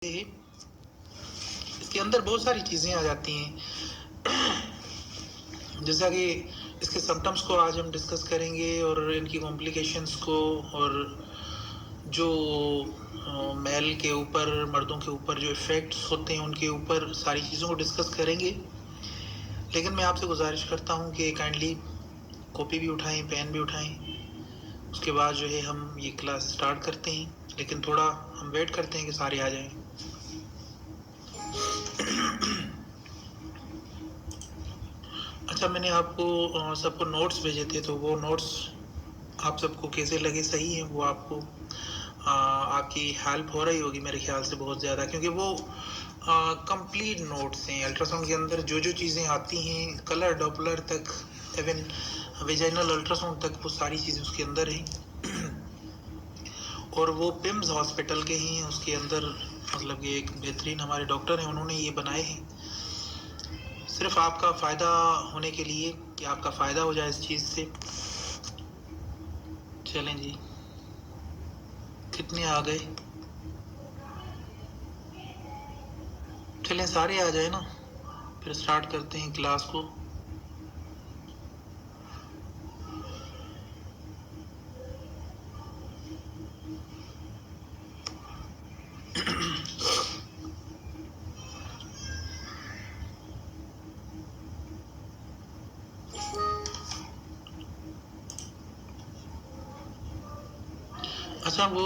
इसके अंदर बहुत सारी चीज़ें आ जाती हैं। जैसा कि इसके सिम्टम्स को आज हम डिस्कस करेंगे और इनकी कॉम्प्लिकेशंस को, और जो मेल के ऊपर, मर्दों के ऊपर जो इफ़ेक्ट्स होते हैं उनके ऊपर सारी चीज़ों को डिस्कस करेंगे। लेकिन मैं आपसे गुजारिश करता हूँ कि काइंडली कॉपी भी उठाएं, पेन भी उठाएं। उसके बाद जो है हम ये क्लास स्टार्ट करते हैं, लेकिन थोड़ा हम वेट करते हैं कि सारे आ जाएं। अच्छा, मैंने आपको सबको नोट्स भेजे थे, तो वो नोट्स आप सबको कैसे लगे, सही है? वो आपको आपकी हेल्प हो रही होगी मेरे ख्याल से बहुत ज़्यादा, क्योंकि वो कंप्लीट नोट्स हैं। अल्ट्रासाउंड के अंदर जो जो चीज़ें आती हैं, कलर डॉपलर तक, इवन वेजाइनल अल्ट्रासाउंड तक, वो सारी चीज़ें उसके अंदर हैं। और वो पिम्स हॉस्पिटल के हैं, उसके अंदर मतलब कि एक बेहतरीन हमारे डॉक्टर हैं, उन्होंने ये बनाए हैं सिर्फ आपका फ़ायदा होने के लिए, कि आपका फ़ायदा हो जाए इस चीज़ से। चलें जी, कितने आ गए? चलें सारे आ जाए ना, फिर स्टार्ट करते हैं क्लास को। अच्छा, वो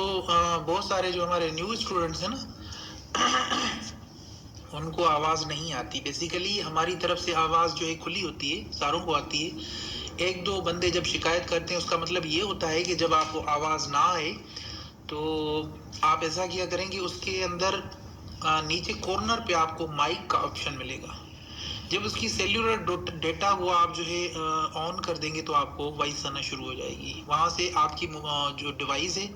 बहुत सारे जो हमारे न्यू स्टूडेंट्स हैं ना, उनको आवाज़ नहीं आती। बेसिकली हमारी तरफ से आवाज़ जो है खुली होती है, सारों को आती है। एक दो बंदे जब शिकायत करते हैं, उसका मतलब ये होता है कि जब आपको आवाज़ ना आए तो आप ऐसा किया करेंगे, उसके अंदर नीचे कॉर्नर पे आपको माइक का ऑप्शन मिलेगा। जब उसकी सेल्यूलर डेटा वो आप जो है ऑन कर देंगे, तो आपको वॉइस आना शुरू हो जाएगी। वहाँ से आपकी जो डिवाइस है,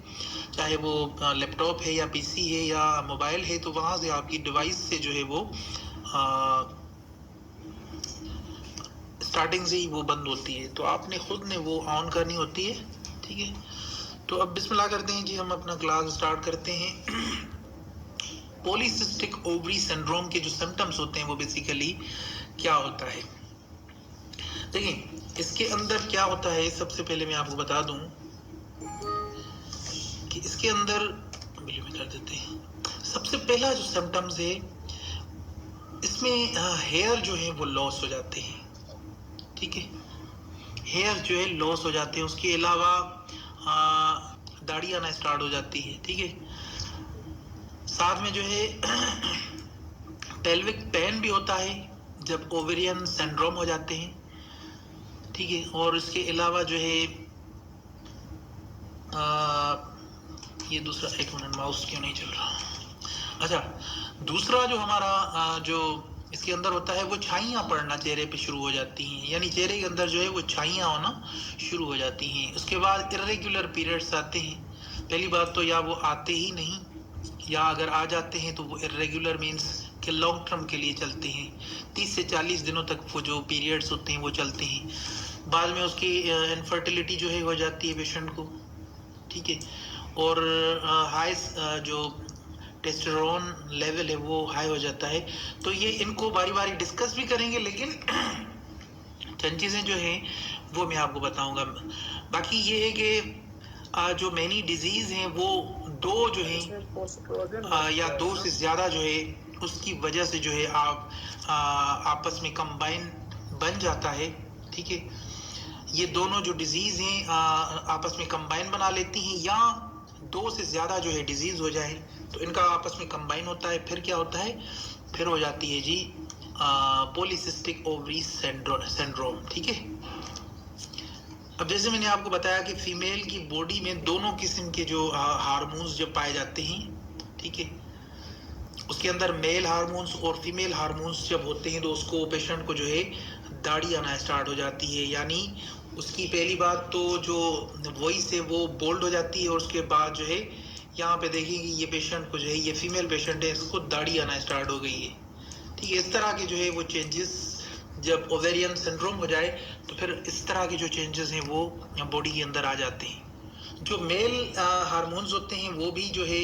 चाहे वो लैपटॉप है या पीसी है या मोबाइल है, तो वहाँ से आपकी डिवाइस से जो है वो स्टार्टिंग से ही वो बंद होती है, तो आपने खुद ने वो ऑन करनी होती है। ठीक है, तो अब बिस्मिल्लाह करते हैं जी, हम अपना क्लास स्टार्ट करते हैं। पॉलीसिस्टिक ओवरी सिंड्रोम के जो सिम्टम्स होते हैं वो बेसिकली क्या होता है? देखिए, इसके अंदर क्या होता है, सबसे पहले मैं आपको बता दूं कि इसके अंदर बिल्कुल में कर देते हैं। सबसे पहला जो सिम्टम्स है, इसमें हेयर जो है वो लॉस हो जाते हैं। ठीक है, हेयर जो है लॉस हो जाते हैं। उसके अलावा दाढ़ी आना स्टार्ट हो जाती है। ठीक है, साथ में जो है पेल्विक पेन भी होता है जब ओवेरियन सिंड्रोम हो जाते हैं। ठीक है, और इसके अलावा जो है ये दूसरा, एक मिनट, माउस क्यों नहीं चल रहा? अच्छा, दूसरा जो हमारा जो इसके अंदर होता है, वो छाइयाँ पड़ना चेहरे पे शुरू हो जाती हैं, यानी चेहरे के अंदर जो है वो छाइयाँ होना शुरू हो जाती हैं। उसके बाद इर्रेगुलर पीरियड्स आते हैं। पहली बात तो या वो आते ही नहीं, या अगर आ जाते हैं तो वो इर्रेगुलर मीन्स कि लॉन्ग टर्म के लिए चलते हैं। 30 से 40 दिनों तक वो जो पीरियड्स होते हैं वो चलते हैं। बाद में उसकी इनफर्टिलिटी जो है हो जाती है पेशेंट को। ठीक है, और हाई जो टेस्टोस्टेरोन लेवल है वो हाई हो जाता है। तो ये इनको बारी बारी डिस्कस भी करेंगे, लेकिन चंद चीज़ें जो हैं वो मैं आपको बताऊंगा। बाकी ये है कि जो मैनी डिजीज़ हैं वो दो जो हैं या दो से ज़्यादा जो है उसकी वजह से जो है आप आपस में कंबाइन बन जाता है। ठीक है, ये दोनों जो डिजीज़ हैं आपस में कंबाइन बना लेती हैं, या दो से ज़्यादा जो है डिजीज़ हो जाए तो इनका आपस में कंबाइन होता है। फिर क्या होता है, फिर हो जाती है जी पॉलीसिस्टिक ओवरी सिंड्रोम। ठीक है, अब जैसे मैंने आपको बताया कि फीमेल की बॉडी में दोनों किस्म के जो हार्मोन्स जब पाए जाते हैं, ठीक है, उसके अंदर मेल हार्मोन्स और फीमेल हार्मोन्स जब होते हैं तो उसको पेशेंट को जो है दाढ़ी आना स्टार्ट हो जाती है। यानी उसकी पहली बात तो जो वॉइस है वो बोल्ड हो जाती है, और उसके बाद जो है यहाँ पे देखेंगे ये पेशेंट को जो है, ये फीमेल पेशेंट है, इसको दाढ़ी आना स्टार्ट हो गई है। ठीक है, इस तरह के जो है वो चेंजेस जब ओवेरियन सिंड्रोम हो जाए तो फिर इस तरह के जो चेंजेस हैं वो बॉडी के अंदर आ जाते हैं। जो मेल हार्मोन्स होते हैं वो भी जो है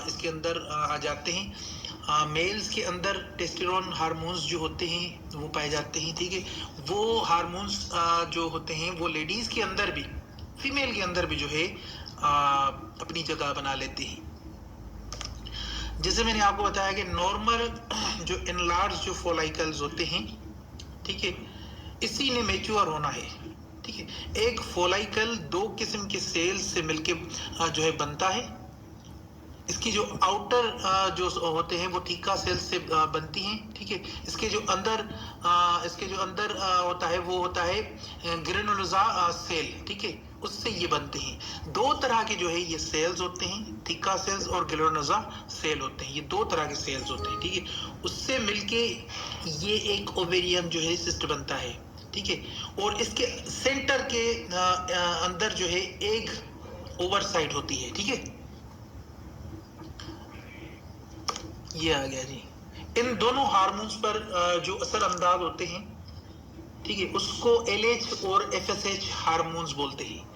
इसके अंदर आ जाते हैं। मेल्स के अंदर टेस्टोस्टेरोन हार्मोन्स जो होते हैं वो पाए जाते हैं, ठीक है। वो हार्मोन्स जो होते हैं वो लेडीज के अंदर भी, फीमेल के अंदर भी जो है अपनी जगह बना लेते हैं। जैसे मैंने आपको बताया कि नॉर्मल जो एनलार्ज जो फोलाइकल्स होते हैं, ठीक है, इसी ने मैच्योर होना है, ठीक है। एक फोलाइकल दो किस्म के सेल्स से मिलके जो है बनता है। इसकी जो आउटर जो होते हैं वो थीका सेल्स से बनती हैं, ठीक है। इसके जो अंदर होता है वो होता है ग्रेनुलोसा सेल, ठीक है, उससे ये बनते हैं। दो तरह के जो है ये सेल्स होते हैं, थीका सेल्स और ग्रेनुलोसा सेल होते हैं। ये दो तरह के सेल्स होते हैं, ठीक है। उससे मिलके ये एक ओवेरियन जो है सिस्ट बनता है, ठीक है। और इसके सेंटर के अंदर जो है एग ओवरसाइड होती है, ठीक है। ये आ गया जी। इन दोनों हार्मोन्स पर जो असर अंदाज होते हैं, ठीक है, उसको LH और FSH हार्मोन्स बोलते हैं।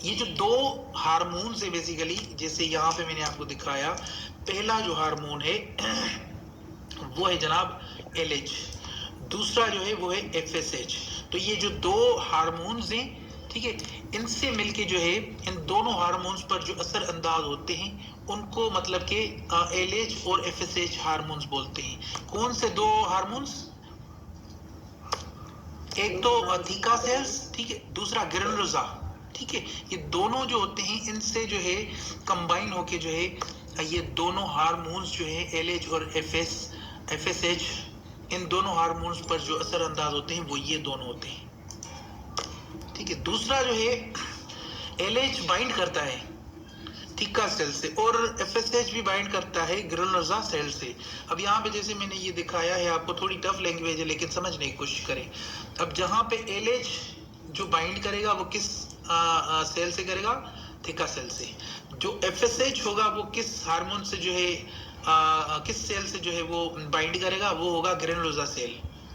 ये जो दो हार्मोन्स है बेसिकली, जैसे यहाँ पे मैंने आपको दिखाया, पहला जो हार्मोन है वो है जनाब LH, दूसरा जो है वो है FSH। तो ये जो दो हार्मोन्स हैं, ठीक है, इनसे मिलके जो है इन दोनों हार्मोन्स पर जो असर अंदाज होते हैं उनको मतलब के LH और FSH हार्मोन्स बोलते हैं। कौन से दो हार्मोन्स? एक तो थीका सेल्स, ठीक है, दूसरा ग्रेनुलोसा, ठीक है। ये दोनों जो होते हैं इनसे जो है कंबाइन होके जो है ये दोनों हार्मोन्स जो है LH और FSH, इन दोनों हार्मोन्स पर जो असर अंदाज होते हैं वो ये दोनों होते हैं, ठीक है। दूसरा जो है LH बाइंड करता है थीका सेल से और FSH भी बाइंड करता है ग्रेनुलोसा सेल से। अब यहाँ पे जैसे मैंने ये दिखाया है आपको, थोड़ी टफ लैंग्वेज है लेकिन समझने की कोशिश करें। अब जहाँ पे LH जो बाइंड करेगा वो किस सेल से करेगा? थीका सेल से। जो FSH होगा वो किस हार्मोन से जो है किस सेल से जो है वो बाइंड करेगा? वो होगा ग्रेनुलोसा सेल,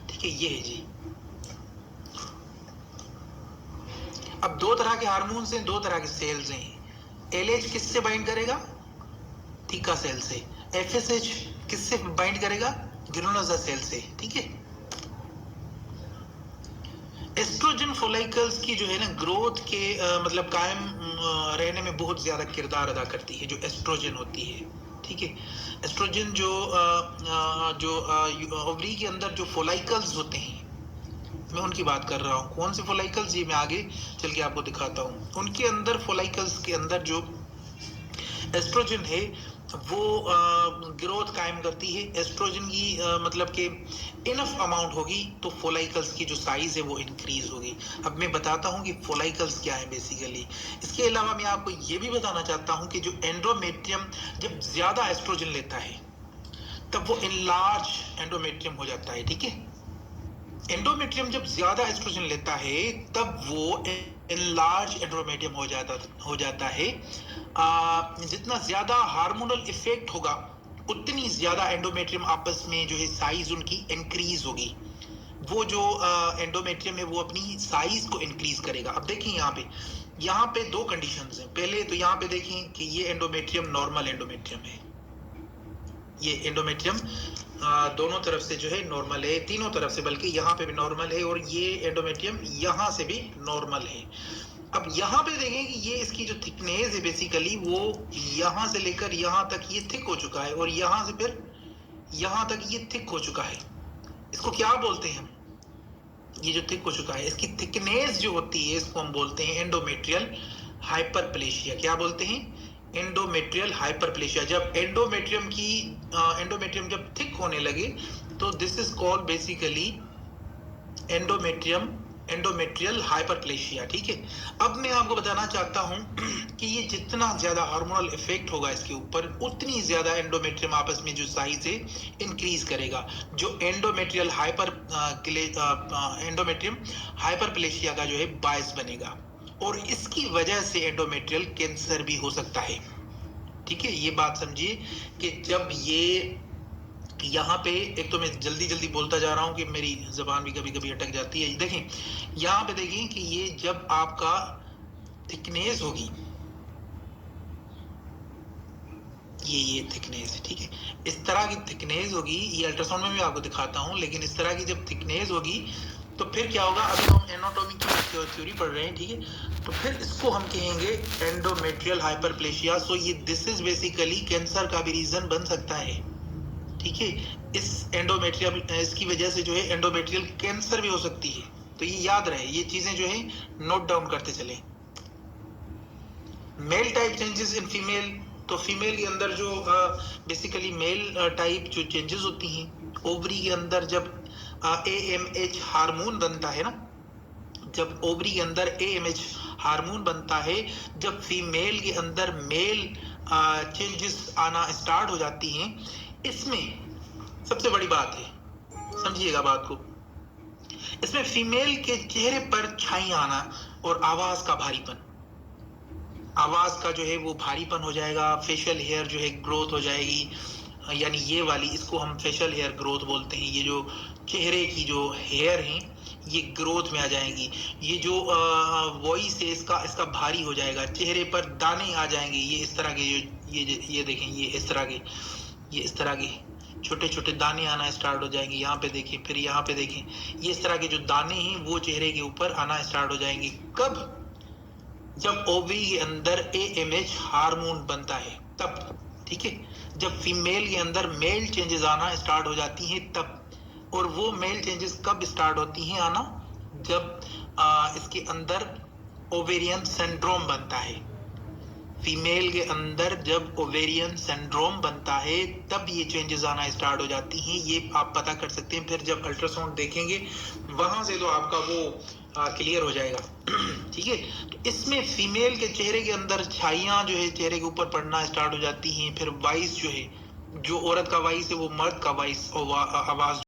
ठीक है। ये है जी। अब दो तरह के हार्मोन्स हैं, दो तरह के सेल्स हैं। LH किससे बाइंड करेगा? थीका सेल से। FSH किससे बाइंड करेगा? ग्रेनुलोसा सेल से, ठीक है। एस्ट्रोजन फोलाइकल्स की जो है ना ग्रोथ के मतलब कायम रहने में बहुत ज्यादा किरदार अदा करती है जो एस्ट्रोजन होती है, ठीक है। एस्ट्रोजन जो ओवरी के अंदर जो फोलाइकल्स होते हैं, मैं उनकी बात कर रहा हूँ। कौन से फोलाइकल्स? ये मैं आगे चल के आपको दिखाता हूँ। उनके अंदर फोलाइकल्स के अंदर जो एस्ट्रोजन है वो ग्रोथ कायम करती है। एस्ट्रोजन की मतलब कि इनफ अमाउंट होगी तो फोलाइकल्स की जो साइज है वो इंक्रीज होगी। अब मैं बताता हूँ कि फोलाइकल्स क्या है बेसिकली। इसके अलावा मैं आपको ये भी बताना चाहता हूँ कि जो एंडोमेट्रियम जब ज्यादा एस्ट्रोजन लेता है तब वो इनलार्ज एंडोमेट्रियम हो जाता है, ठीक है। एंडोमेट्रियम जब ज्यादा एस्ट्रोजन लेता है तब वो इनलार्ज एंडोमेट्रियम हो जाता है। जितना ज्यादा हार्मोनल इफेक्ट होगा उतनी ज्यादा एंडोमेट्रियम आपस में जो है साइज उनकी इंक्रीज होगी। वो जो एंडोमेट्रियम है वो अपनी साइज को इंक्रीज करेगा। अब देखिए यहाँ पे दो कंडीशंस हैं। पहले तो यहाँ पे देखें कि ये एंडोमेट्रियम नॉर्मल एंडोमेट्रियम है। ये एंडोमेट्रियम दोनों तरफ से जो है नॉर्मल है, तीनों तरफ से, बल्कि यहाँ पे भी नॉर्मल है और ये एंडोमेट्रियम यहाँ से भी नॉर्मल है। अब यहाँ पे देखें कि ये इसकी जो थिकनेस है बेसिकली वो यहाँ से लेकर यहाँ तक ये थिक हो चुका है और यहाँ से फिर यहाँ तक ये थिक हो चुका है। इसको क्या बोलते हैं हम? ये जो थिक हो चुका है इसकी थिकनेस जो होती है इसको हम बोलते हैं एंडोमेट्रियल हाइपरप्लेशिया। क्या बोलते हैं? Endometrial hyperplasia. जब एंडोमेट्रियम जब थिक होने लगे तो this is called basically endometrial hyperplasia, ठीक है। अब मैं आपको बताना चाहता हूं कि ये जितना ज्यादा हार्मोनल इफेक्ट होगा इसके ऊपर उतनी ज्यादा एंडोमेट्रियम आपस में जो साइज है इंक्रीज करेगा, जो एंडोमेट्रियल हाइपरप्लेशिया का जो है बायस बनेगा और इसकी वजह से एंडोमेट्रियल कैंसर भी हो सकता है, ठीक है। ये बात समझिए कि जब ये यहाँ पे, एक तो मैं जल्दी बोलता जा रहा हूँ कि मेरी जबान भी कभी कभी अटक जाती है। देखें यहाँ पे, देखिए कि ये जब आपका थिकनेस होगी, ये थिकनेस है, ठीक है। इस तरह की थिकनेस होगी, ये अल्ट्रासाउंड में भी आपको दिखाता हूँ, लेकिन इस तरह की जब थिकनेस होगी तो फिर क्या होगा, अगर हम एनाटॉमी की थ्योरी पढ़ रहे हैं, ठीक है, तो फिर इसको हम कहेंगे एंडोमेट्रियल हाइपरप्लेशिया। सो ये दिस इज बेसिकली कैंसर का भी रीजन बन सकता है, ठीक है। इस एंडोमेट्रियल, इसकी वजह से जो है एंडोमेट्रियल कैंसर भी हो सकती है। तो ये याद रहे, ये चीजें जो है नोट डाउन करते चले। Male type changes in female, तो फीमेल के अंदर जो बेसिकली मेल टाइप जो चेंजेस होती हैं, ओवरी के अंदर जब AMH हार्मोन बनता है ना, जब ओवरी के अंदर AMH हार्मोन बनता है, जब फीमेल के अंदर मेल चेंजेस आना स्टार्ट हो जाती हैं, इसमें सबसे बड़ी बात है, समझिएगा बात को, इसमें फीमेल के चेहरे पर छाई आना और आवाज का भारीपन, आवाज का जो है वो भारीपन हो जाएगा, फेशियल हेयर जो है ग्रोथ हो जाएगी, यानी ये वाली, इसको हम फेशियल हेयर ग्रोथ बोलते हैं। ये जो चेहरे की जो हेयर हैं ये ग्रोथ में आ जाएंगी। ये जो वॉइस है इसका भारी हो जाएगा, चेहरे पर दाने आ जाएंगे, ये इस तरह के, ये देखें, ये इस तरह के, ये इस तरह के छोटे छोटे दाने आना स्टार्ट हो जाएंगे। यहाँ पे देखें, फिर यहाँ पे देखें, ये इस तरह के जो दाने हैं वो चेहरे के ऊपर आना स्टार्ट हो जाएंगे। कब? जब ओवरी के अंदर AMH हार्मोन बनता है तब, ठीक है। जब फीमेल के अंदर मेल चेंजेस आना स्टार्ट हो जाती हैं तब। और वो मेल चेंजेस कब स्टार्ट होती हैं आना? जब इसके अंदर ओवेरियन सिंड्रोम बनता है। फीमेल के अंदर जब ओवेरियन सिंड्रोम बनता है तब ये चेंजेस आना स्टार्ट हो जाती हैं। ये आप पता कर सकते हैं, फिर जब अल्ट्रासाउंड देखेंगे वहां से तो आपका वो क्लियर हो जाएगा। ठीक है। तो इसमें फीमेल के चेहरे के अंदर छाइयां जो है चेहरे के ऊपर पड़ना स्टार्ट हो जाती हैं। फिर वॉइस जो है, जो औरत का वॉइस है वो मर्द का वॉइस और आवाज